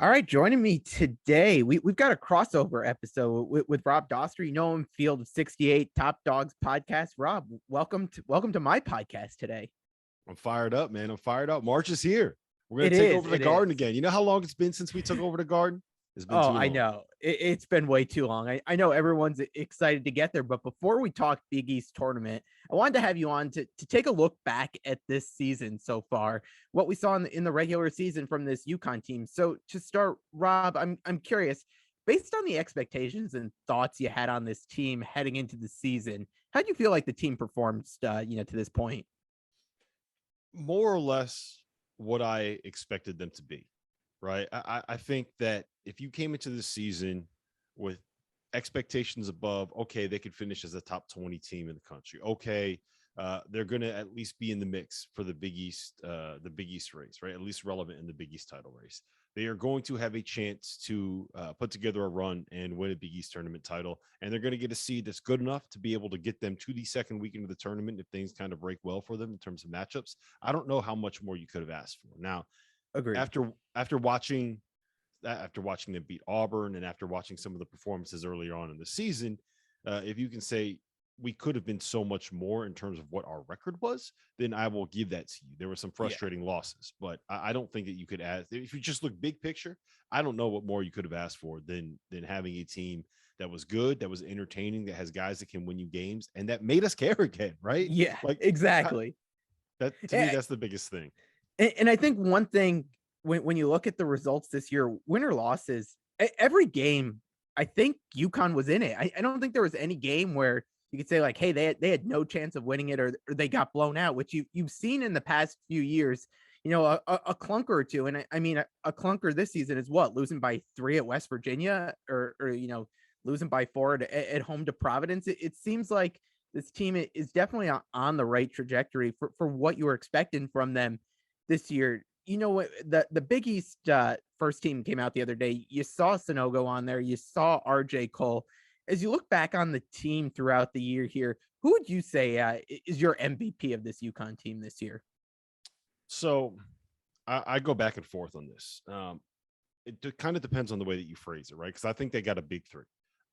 All right, joining me today, we've got a crossover episode with Rob Dauster. You know him, Field of 68 Top Dogs podcast. Rob, welcome to my podcast today. I'm fired up, man. I'm fired up. March is here. We're going It to take is, over the it garden is. again. You know how long it's been since we took over the garden? It's been Oh, too I long. know. It's been way too long. I know everyone's excited to get there, but before we talk Big East tournament, I wanted to have you on to take a look back at this season so far, what we saw in the regular season from this UConn team. So to start, Rob, I'm curious, based on the expectations and thoughts you had on this team heading into the season, how do you feel like the team performed, to this point? More or less what I expected them to be, right? I think that if you came into the season with expectations above, okay, they could finish as a top 20 team in the country. Okay, they're going to at least be in the mix for the Big East race, right? At least relevant in the Big East title race. They are going to have a chance to put together a run and win a Big East tournament title. And they're going to get a seed that's good enough to be able to get them to the second weekend of the tournament if things kind of break well for them in terms of matchups. I don't know how much more you could have asked for. Now, Agreed. after watching them beat Auburn and after watching some of the performances earlier on in the season, if you can say we could have been so much more in terms of what our record was, then I will give that to you. There were some frustrating losses, but I don't think that you could ask. If you just look big picture, I don't know what more you could have asked for than having a team that was good, that was entertaining, that has guys that can win you games, and that made us care again, right? Yeah, Like exactly. that to me, that's the biggest thing. And I think one thing when you look at the results this year, win or losses, every game, I think UConn was in it. I don't think there was any game where you could say like, hey, they had no chance of winning it or they got blown out, which you've seen in the past few years. A clunker or two. And I mean, a clunker this season is what, losing by 3 at West Virginia or losing by 4 at home to Providence. It seems like this team is definitely on the right trajectory for what you were expecting from them this year. You know what, the Big East first team came out the other day. You saw Sonogo on there. You saw RJ Cole. As you look back on the team throughout the year here, who would you say is your MVP of this UConn team this year? So I go back and forth on this. It kind of depends on the way that you phrase it, right? Because I think they got a big 3.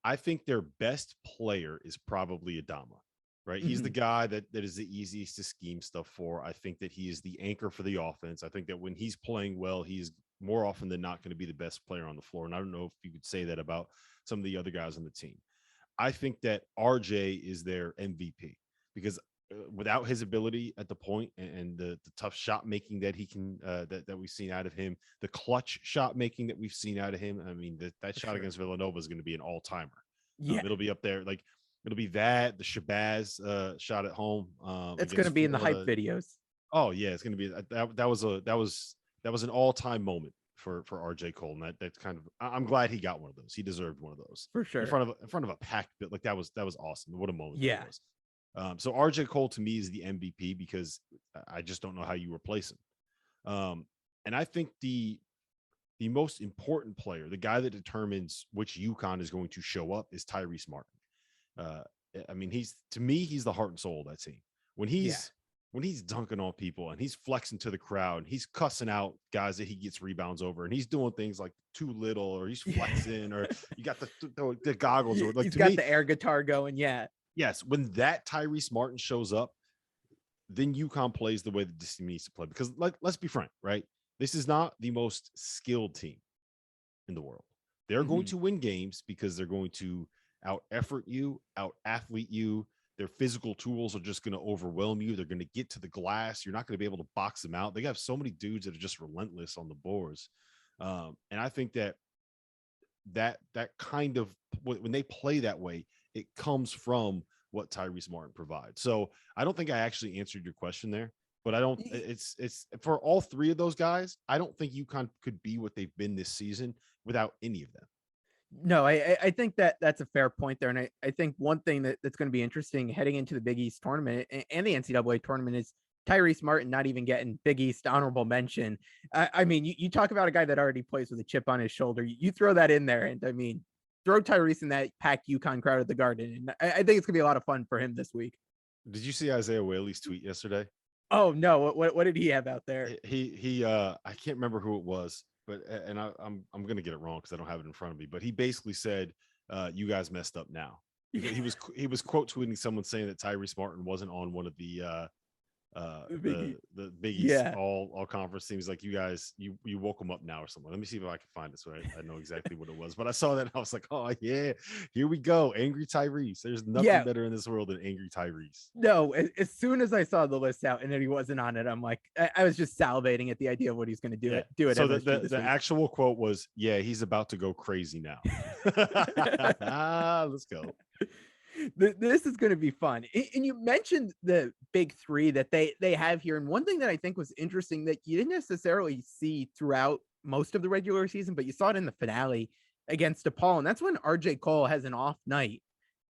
I think their best player is probably Adama, right? He's the guy that is the easiest to scheme stuff for. I think that he is the anchor for the offense. I think that when he's playing well, he's more often than not going to be the best player on the floor. And I don't know if you could say that about some of the other guys on the team. I think that RJ is their MVP because without his ability at the point and the tough shot making that he can that we've seen out of him, the clutch shot making that we've seen out of him. I mean, that shot against Villanova is going to be an all timer. Yeah, it'll be up there. Like it'll be the Shabazz shot at home. it's going to be in the hype Florida. videos. Oh yeah, it's going to be that was an all time moment for RJ Cole, and that's kind of I'm glad he got one of those. He deserved one of those For sure. in front of a packed bit. Like that was awesome. What a moment! Yeah. That was. So RJ Cole to me is the MVP because I just don't know how you replace him. And I think the most important player, the guy that determines which UConn is going to show up, is Tyrese Martin. I mean, he's the heart and soul of that team. When he's dunking on people and he's flexing to the crowd, and he's cussing out guys that he gets rebounds over, and he's doing things like too little, or he's flexing, or you got the goggles, or like he's got the air guitar going. Yeah. Yes, when that Tyrese Martin shows up, then UConn plays the way that this team needs to play. Because let's be frank, right? This is not the most skilled team in the world. They're going to win games because they're going to out effort you, out athlete you. Their physical tools are just going to overwhelm you. They're going to get to the glass. You're not going to be able to box them out. They have so many dudes that are just relentless on the boards. And I think that kind of, when they play that way, it comes from what Tyrese Martin provides. So I don't think I actually answered your question there, but it's for all 3 of those guys. I don't think UConn could be what they've been this season without any of them. No, I think that's a fair point there. And I think one thing that's going to be interesting heading into the Big East tournament and the NCAA tournament is Tyrese Martin not even getting Big East honorable mention. I mean, you talk about a guy that already plays with a chip on his shoulder. You throw that in there, and I mean, throw Tyrese in that packed UConn crowd at the Garden. And I think it's going to be a lot of fun for him this week. Did you see Isaiah Whaley's tweet yesterday? Oh, no. What did he have out there? He I can't remember who it was, but and I'm gonna get it wrong because I don't have it in front of me. But he basically said, "You guys messed up now." He was quote tweeting someone saying that Tyrese Martin wasn't on one of the Big East Yeah. all conference teams. Like, you guys, you woke them up now or something. Let me see if I can find it so I know exactly what it was. But I saw that and I was like, oh yeah, here we go, angry Tyrese. There's nothing Yeah. better in this world than angry Tyrese. No, as soon as I saw the list out and then he wasn't on it, I'm like, I was just salivating at the idea of what he's going to Yeah. do at So MSG this the week. actual quote was, "Yeah, he's about to go crazy now." Let's go. This is going to be fun. And you mentioned the big three that they have here. And one thing that I think was interesting that you didn't necessarily see throughout most of the regular season, but you saw it in the finale against DePaul. And that's when RJ Cole has an off night.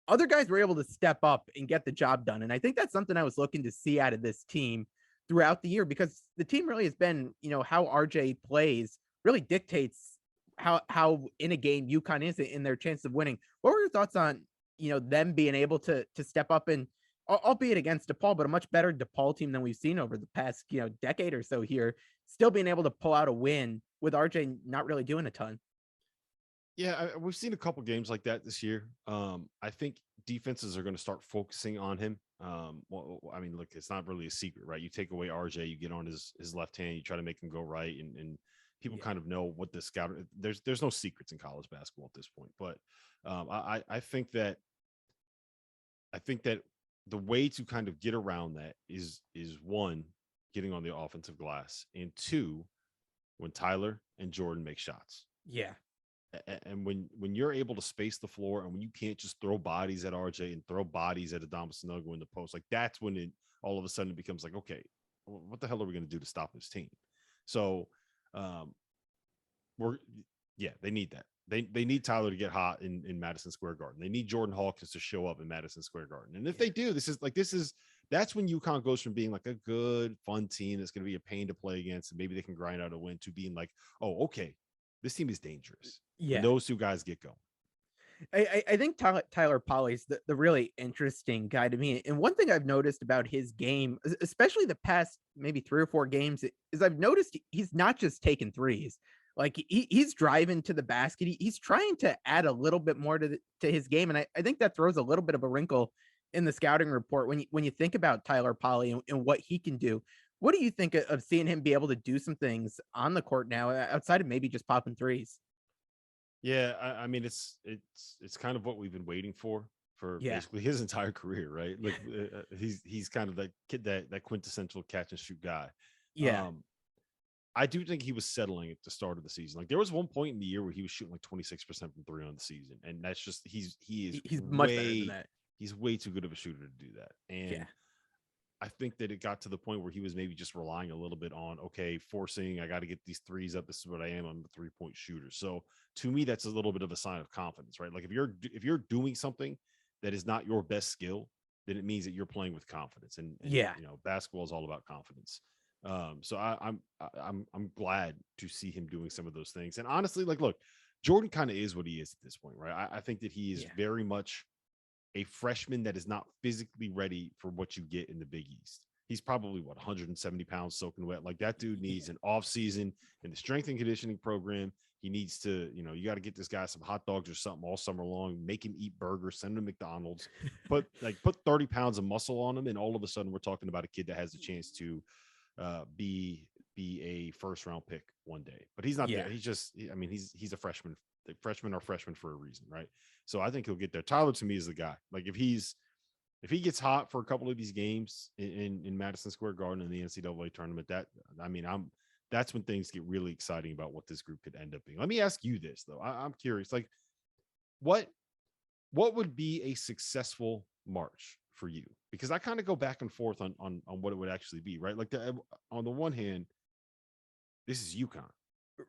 Other guys were able to step up and get the job done. And I think that's something I was looking to see out of this team throughout the year, because the team really has been, how RJ plays really dictates how in a game UConn is in their chance of winning. What were your thoughts on, them being able to step up and, albeit against DePaul, but a much better DePaul team than we've seen over the past, decade or so here, still being able to pull out a win with RJ not really doing a ton? Yeah, we've seen a couple games like that this year. I think defenses are going to start focusing on him. Well, I mean, look, it's not really a secret, right? You take away RJ, you get on his left hand, you try to make him go right, and people Yeah. kind of know what the scout. There's no secrets in college basketball at this point, but I think that the way to kind of get around that is one, getting on the offensive glass, and two, when Tyler and Jordan make shots. Yeah. And when you're able to space the floor, and when you can't just throw bodies at RJ and throw bodies at Adama Sanogo in the post, like, that's when it all of a sudden it becomes like, okay, what the hell are we going to do to stop this team? So um, we're yeah, they need that. They need Tyler to get hot in Madison Square Garden. They need Jordan Hawkins to show up in Madison Square Garden. And if they do, that's when UConn goes from being like a good, fun team that's going to be a pain to play against, and maybe they can grind out a win, to being like, oh, okay, this team is dangerous. When Yeah. those two guys get going. I think Tyler Polley's the really interesting guy to me. And one thing I've noticed about his game, especially the past maybe 3 or 4 games, is I've noticed he's not just taking threes. Like, he's driving to the basket. He's trying to add a little bit more to his game. And I think that throws a little bit of a wrinkle in the scouting report when you think about Tyler Polley and what he can do. What do you think of seeing him be able to do some things on the court now outside of maybe just popping threes? Yeah, I mean, it's kind of what we've been waiting for Yeah. basically his entire career, right? Like, he's kind of that kid, that quintessential catch and shoot guy. Yeah. I do think he was settling at the start of the season. Like, there was one point in the year where he was shooting like 26% from three on the season, and that's just He's much better than that. he's way too good of a shooter to do that. And Yeah. I think that it got to the point where he was maybe just relying a little bit on, okay, forcing, I got to get these threes up. This is what I am. I'm a 3-point shooter. So to me, that's a little bit of a sign of confidence, right? Like, if you're doing something that is not your best skill, then it means that you're playing with confidence. And Yeah. basketball is all about confidence. So I'm glad to see him doing some of those things. And honestly, like, look, Jordan kind of is what he is at this point, right? I think that he is very much a freshman that is not physically ready for what you get in the Big East. He's probably 170 pounds soaking wet. Like, that dude needs an off season in the strength and conditioning program. He needs to, you got to get this guy some hot dogs or something all summer long, make him eat burgers, send him to McDonald's, put 30 pounds of muscle on him. And all of a sudden we're talking about a kid that has a chance to be a first round pick one day, but he's not there. He's just, I mean, he's a freshman. The freshmen are freshmen for a reason, right? So I think he'll get there. Tyler, to me, is the guy. Like, if he gets hot for a couple of these games in Madison Square Garden in the NCAA tournament, that's when things get really exciting about what this group could end up being. Let me ask you this though. I'm curious, like, what would be a successful March for you? Because I kind of go back and forth on what it would actually be, right? Like, on the one hand, this is UConn,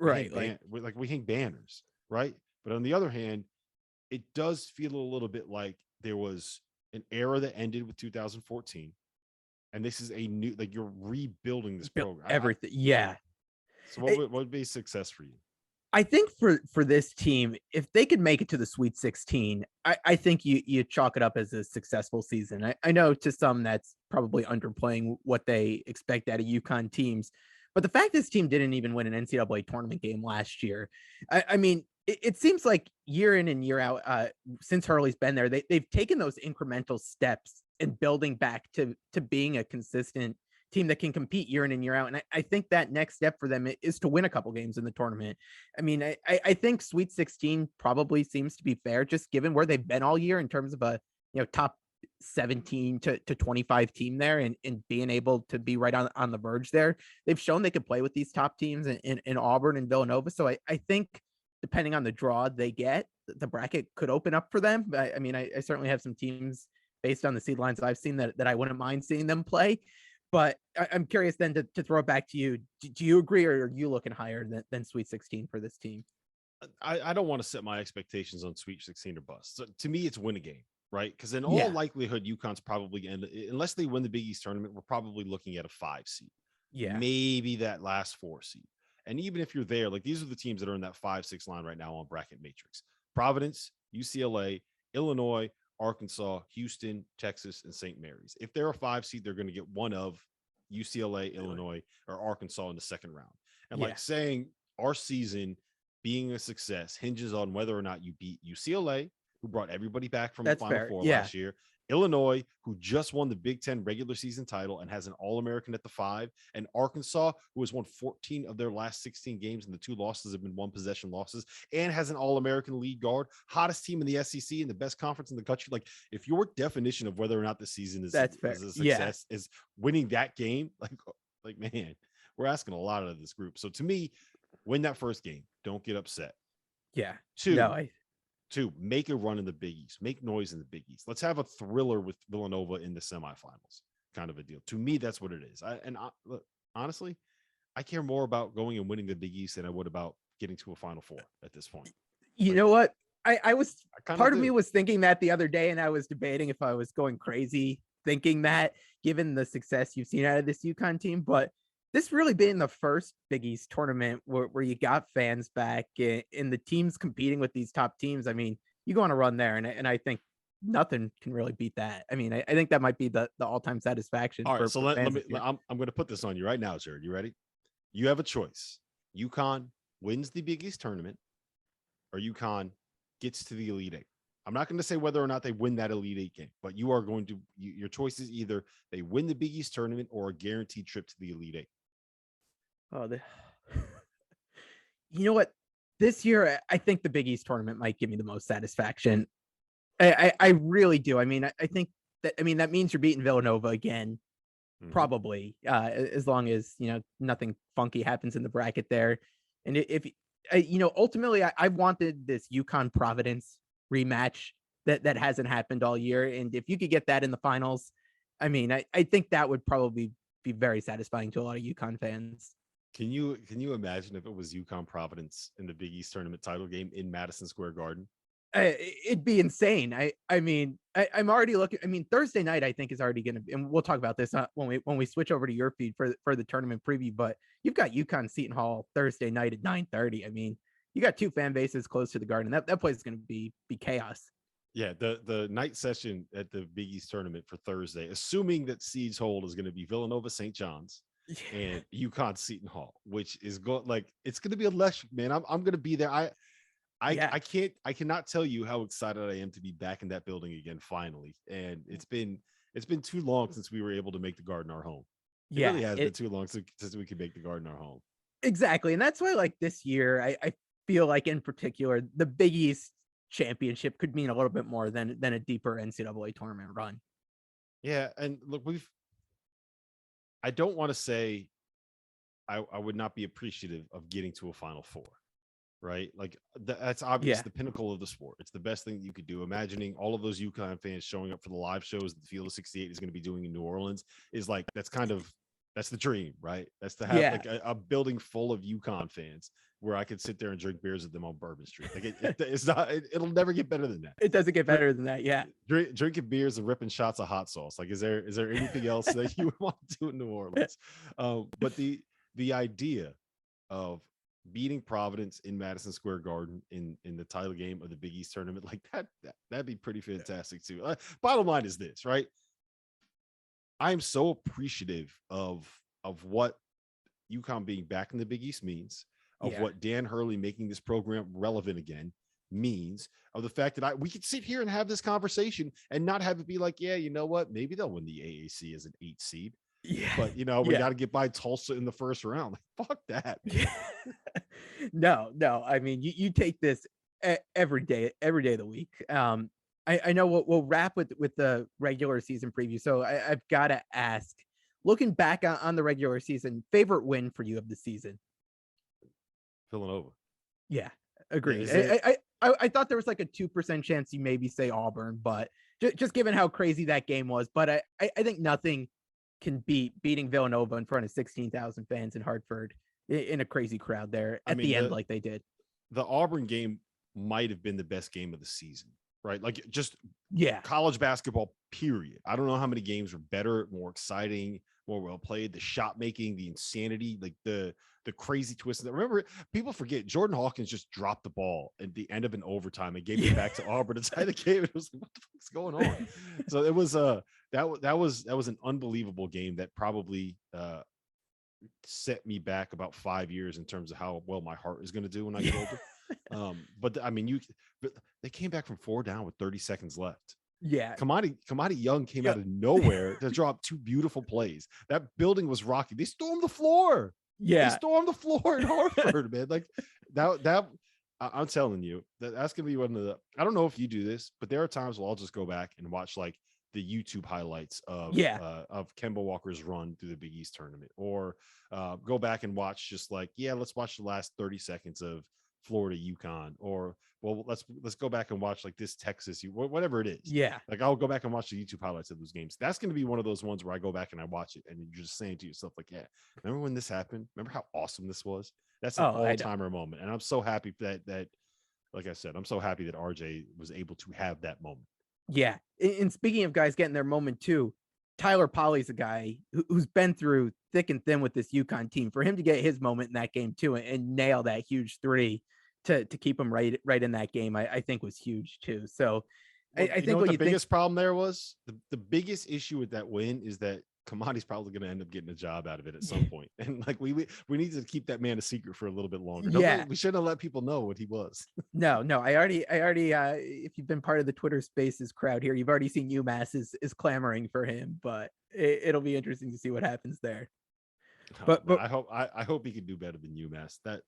Right. we hang banners, right? But on the other hand, it does feel a little bit like there was an era that ended with 2014, and this is a new, like, you're rebuilding this program. Everything. Yeah. So what would be success for you? I think for this team, if they could make it to the Sweet 16, I think you chalk it up as a successful season. I know to some that's probably underplaying what they expect out of UConn teams, But the fact this team didn't even win an NCAA tournament game last year, I mean, it seems like year in and year out, since Hurley's been there, they've taken those incremental steps in building back to being a consistent team that can compete year in and year out. And I think that next step for them is to win a couple games in the tournament. I mean, I think Sweet 16 probably seems to be fair, just given where they've been all year in terms of a top 17 to 25 team there, and being able to be right on the verge there. They've shown they could play with these top teams in Auburn and Villanova. So I think depending on the draw they get, the bracket could open up for them. But I mean, I certainly have some teams based on the seed lines I've seen that I wouldn't mind seeing them play. But I'm curious then to throw it back to you. Do you agree, or are you looking higher than Sweet 16 for this team? I don't want to set my expectations on Sweet 16 or bust. So to me, it's win a game, right? Because in all Yeah. likelihood, UConn's probably unless they win the Big East tournament, we're probably looking at a 5 seed. Yeah. Maybe that last 4 seed. And even if you're there, like these are the teams that are in that 5-6 line right now on bracket matrix: Providence, UCLA, Illinois, Arkansas, Houston, Texas, and St. Mary's. If they're a 5 seed, they're going to get one of UCLA, Illinois, or Arkansas in the second round. And like saying our season being a success hinges on whether or not you beat UCLA, who brought everybody back from the Final Four last year, Illinois, who just won the Big Ten regular season title and has an All-American at the 5, and Arkansas, who has won 14 of their last 16 games, and the 2 losses have been 1-possession losses, and has an All-American lead guard, hottest team in the SEC and the best conference in the country. Like, if your definition of whether or not the season is a success is winning that game, like man, we're asking a lot of this group. So to me, win that first game. Don't get upset. Yeah. Two, make a run in the Big East, make noise in the Big East. Let's have a thriller with Villanova in the semifinals, kind of a deal. To me, that's what it is. Look, honestly, I care more about going and winning the Big East than I would about getting to a Final Four at this point. You know what? I was part of me was thinking that the other day, and I was debating if I was going crazy thinking that, given the success you've seen out of this UConn team. But this really being the first Big East tournament where you got fans back and the teams competing with these top teams. I mean, you go on a run there, and I think nothing can really beat that. I mean, I think that might be the all-time satisfaction. All right, so let me. I'm going to put this on you right now, Jared. You ready? You have a choice. UConn wins the Big East tournament, or UConn gets to the Elite Eight. I'm not going to say whether or not they win that Elite Eight game, but you are going to. Your choice is either they win the Big East tournament or a guaranteed trip to the Elite Eight. Oh, you know what? This year, I think the Big East tournament might give me the most satisfaction. I really do. I mean, I think that means you're beating Villanova again, probably, as long as nothing funky happens in the bracket there. And if ultimately, I wanted this UConn Providence rematch that hasn't happened all year, and if you could get that in the finals, I mean, I think that would probably be very satisfying to a lot of UConn fans. Can you imagine if it was UConn Providence in the Big East tournament title game in Madison Square Garden? It'd be insane. I mean, I'm already looking. I mean, Thursday night I think is already going to be, and we'll talk about this when we switch over to your feed for the tournament preview. But you've got UConn Seton Hall Thursday night at 9:30. I mean, you got 2 fan bases close to the Garden. That place is going to be chaos. Yeah, the night session at the Big East tournament for Thursday, assuming that seeds hold, is going to be Villanova St. John's and UConn Seton Hall, which is it's going to be electric, man. I'm going to be there. I cannot tell you how excited I am to be back in that building again finally. And it's been too long since we were able to make the Garden our home. It really has been too long since we could make the Garden our home. Exactly. And that's why this year I feel like in particular the Big East championship could mean a little bit more than a deeper NCAA tournament run. Yeah, and look, I don't want to say I would not be appreciative of getting to a Final Four, right? Like that's obviously the pinnacle of the sport. It's the best thing that you could do. Imagining all of those UConn fans showing up for the live shows that the Field of 68 is going to be doing in New Orleans is that's the dream, right? That's to have a building full of UConn fans where I could sit there and drink beers with them on Bourbon Street. Like it'll never get better than that. It doesn't get better than that. Yeah. Drinking beers and ripping shots of hot sauce. Like, is there anything else that you would want to do in New Orleans? But the idea of beating Providence in Madison Square Garden in the title game of the Big East tournament, like that'd be pretty fantastic too. Bottom line is this, right? I am so appreciative of what UConn being back in the Big East means, of Yeah. what Dan Hurley making this program relevant again means, of the fact that we could sit here and have this conversation and not have it be like, yeah, you know what, maybe they'll win the AAC as an 8 seed, Yeah. but you know, we Yeah. got to get by Tulsa in the first round. Like, fuck that, man. Yeah. No. I mean, you take this every day of the week. I know we'll wrap with the regular season preview. So I've got to ask, looking back on the regular season, favorite win for you of the season? Villanova. Yeah, agreed. Yeah, I thought there was like a 2% chance you maybe say Auburn, but just given how crazy that game was. But I think nothing can beat beating Villanova in front of 16,000 fans in Hartford in a crazy crowd there at the end like they did. The Auburn game might have been the best game of the season, right? Like just Yeah, college basketball, period. I don't know how many games were better, more exciting, more well played. The shot making, the insanity, like the crazy twist. Remember, people forget Jordan Hawkins just dropped the ball at the end of an overtime and gave it back to Auburn to tie the game. It was like, what the fuck's going on? So it was that was an unbelievable game that probably set me back about 5 years in terms of how well my heart is going to do when I get older. But I mean, they came back from 4 down with 30 seconds left. Yeah. Kamani Young came out of nowhere to drop 2 beautiful plays. That building was rocky. They stormed the floor. Yeah. They stormed the floor in Hartford, man. Like that I'm telling you, that's gonna be one of the, I don't know if you do this, but there are times where I'll just go back and watch like the YouTube highlights of Kemba Walker's run through the Big East tournament, or go back and watch just like, let's watch the last 30 seconds of Florida UConn, or let's go back and watch like this Texas, whatever it is. Yeah. Like I'll go back and watch the YouTube highlights of those games. That's going to be one of those ones where I go back and I watch it and you're just saying to yourself like, yeah, remember when this happened? Remember how awesome this was? That's an all-timer moment. And I'm so happy that like I said, I'm so happy that RJ was able to have that moment. Yeah. And speaking of guys getting their moment too, Tyler Polley's a guy who's been through thick and thin with this UConn team. For him to get his moment in that game too and nail that huge 3 to keep him right in that game, I think was huge too. So I think what the biggest problem there was, the biggest issue with that win is that Kamani's probably going to end up getting a job out of it at some point. And like we need to keep that man a secret for a little bit longer. We shouldn't have let people know what he was. No, I already if you've been part of the Twitter Spaces crowd here, you've already seen UMass is clamoring for him, but it'll be interesting to see what happens there. But I hope he can do better than UMass. That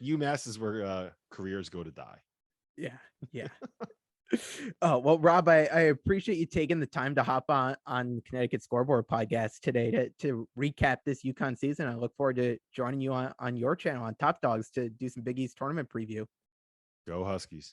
UMass is where careers go to die. Yeah. Oh, well, Rob, I appreciate you taking the time to hop on Connecticut Scoreboard podcast today to recap this UConn season. I look forward to joining you on your channel on Top Dogs to do some Big East tournament preview. Go Huskies.